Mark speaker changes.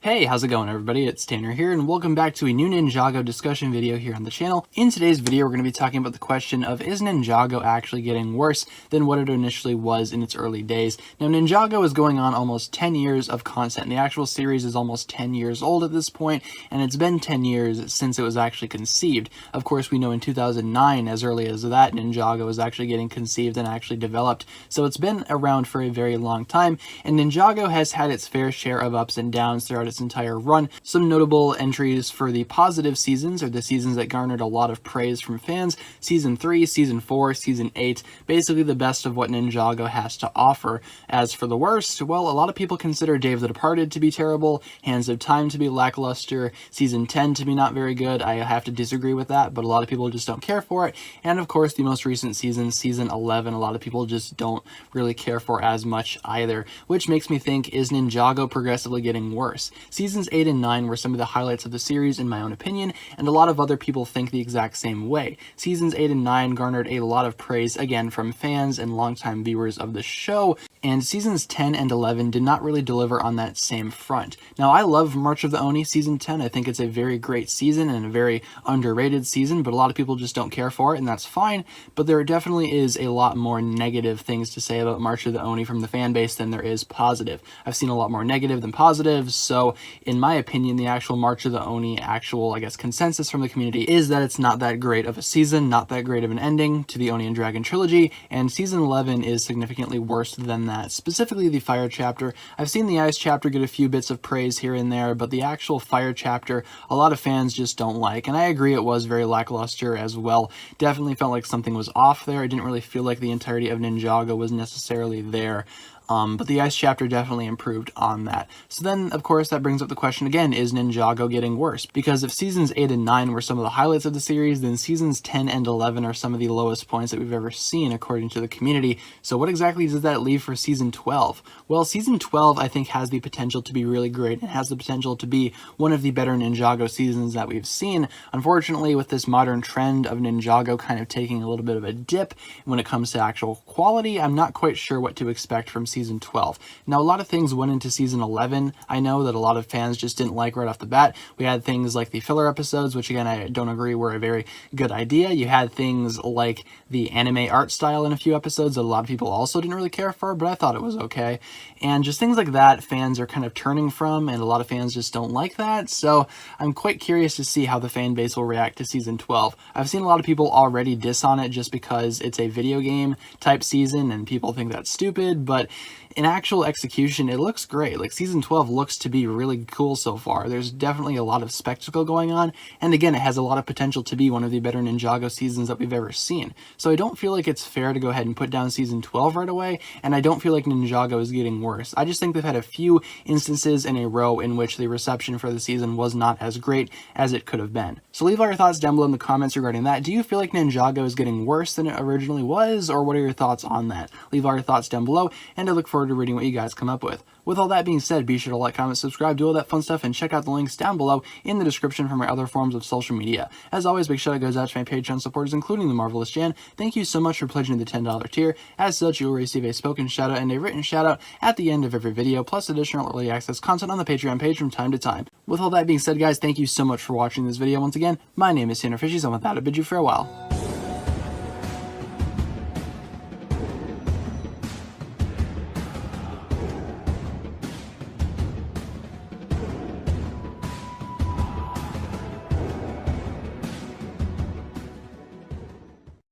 Speaker 1: Hey, how's it going everybody? It's Tanner here and welcome back to a new Ninjago discussion video here on the channel. In today's video we're going to be talking about the question of is Ninjago actually getting worse than what it initially was in its early days. Now Ninjago is going on almost 10 years of content. The actual series is almost 10 years old at this point, and it's been 10 years since it was actually conceived. Of course we know in 2009, as early as that, Ninjago was actually getting conceived and actually developed. So it's been around for a very long time, and Ninjago has had its fair share of ups and downs throughout its entire run. Some notable entries for the positive seasons are the seasons that garnered a lot of praise from fans: Season 3, Season 4, Season 8, basically the best of what Ninjago has to offer. As for the worst, well, a lot of people consider Dave the Departed to be terrible, Hands of Time to be lackluster, Season 10 to be not very good. I have to disagree with that, but a lot of people just don't care for it. And of course, the most recent season, Season 11, a lot of people just don't really care for as much either, which makes me think, is Ninjago progressively getting worse? Seasons 8 and 9 were some of the highlights of the series in my own opinion, and a lot of other people think the exact same way. Seasons 8 and 9 garnered a lot of praise, again, from fans and longtime viewers of the show, and Seasons 10 and 11 did not really deliver on that same front. Now, I love March of the Oni Season 10. I think it's a very great season and a very underrated season, but a lot of people just don't care for it, and that's fine. But there definitely is a lot more negative things to say about March of the Oni from the fan base than there is positive. I've seen a lot more negative than positive, so in my opinion, the actual March of the Oni consensus from the community is that it's not that great of a season, not that great of an ending to the Oni and Dragon trilogy, and Season 11 is significantly worse than that, specifically the Fire chapter. I've seen the Ice chapter get a few bits of praise here and there, but the actual Fire chapter, a lot of fans just don't like, and I agree it was very lackluster as well. Definitely felt like something was off there. It didn't really feel like the entirety of Ninjago was necessarily there. But the Ice chapter definitely improved on that. So then, of course, that brings up the question again, is Ninjago getting worse? Because if Seasons 8 and 9 were some of the highlights of the series, then Seasons 10 and 11 are some of the lowest points that we've ever seen, according to the community. So what exactly does that leave for Season 12? Well, Season 12, I think, has the potential to be really great, and has the potential to be one of the better Ninjago seasons that we've seen. Unfortunately, with this modern trend of Ninjago kind of taking a little bit of a dip when it comes to actual quality, I'm not quite sure what to expect from Season 12. Now, a lot of things went into Season 11. I know that a lot of fans just didn't like right off the bat. We had things like the filler episodes, which again, I don't agree were a very good idea. You had things like the anime art style in a few episodes that a lot of people also didn't really care for, but I thought it was okay. And just things like that, fans are kind of turning from, and a lot of fans just don't like that. So I'm quite curious to see how the fan base will react to Season 12. I've seen a lot of people already diss on it just because it's a video game type season and people think that's stupid, but in actual execution, it looks great. Like, Season 12 looks to be really cool so far. There's definitely a lot of spectacle going on, and again, it has a lot of potential to be one of the better Ninjago seasons that we've ever seen. So I don't feel like it's fair to go ahead and put down Season 12 right away, and I don't feel like Ninjago is getting worse. I just think they've had a few instances in a row in which the reception for the season was not as great as it could have been. So leave all your thoughts down below in the comments regarding that. Do you feel like Ninjago is getting worse than it originally was, or what are your thoughts on that? Leave all your thoughts down below, and I look forward to reading what you guys come up with. With all that being said, be sure to like, comment, subscribe, do all that fun stuff, and check out the links down below in the description for my other forms of social media. As always, big shout out goes out to my Patreon supporters, including the Marvelous Jan. Thank you so much for pledging to the $10 tier. As such, you will receive a spoken shout out and a written shout out at the end of every video, plus additional early access content on the Patreon page from time to time. With all that being said, guys, thank you so much for watching this video. Once again, my name is TannerFishies, and with that, I bid you farewell.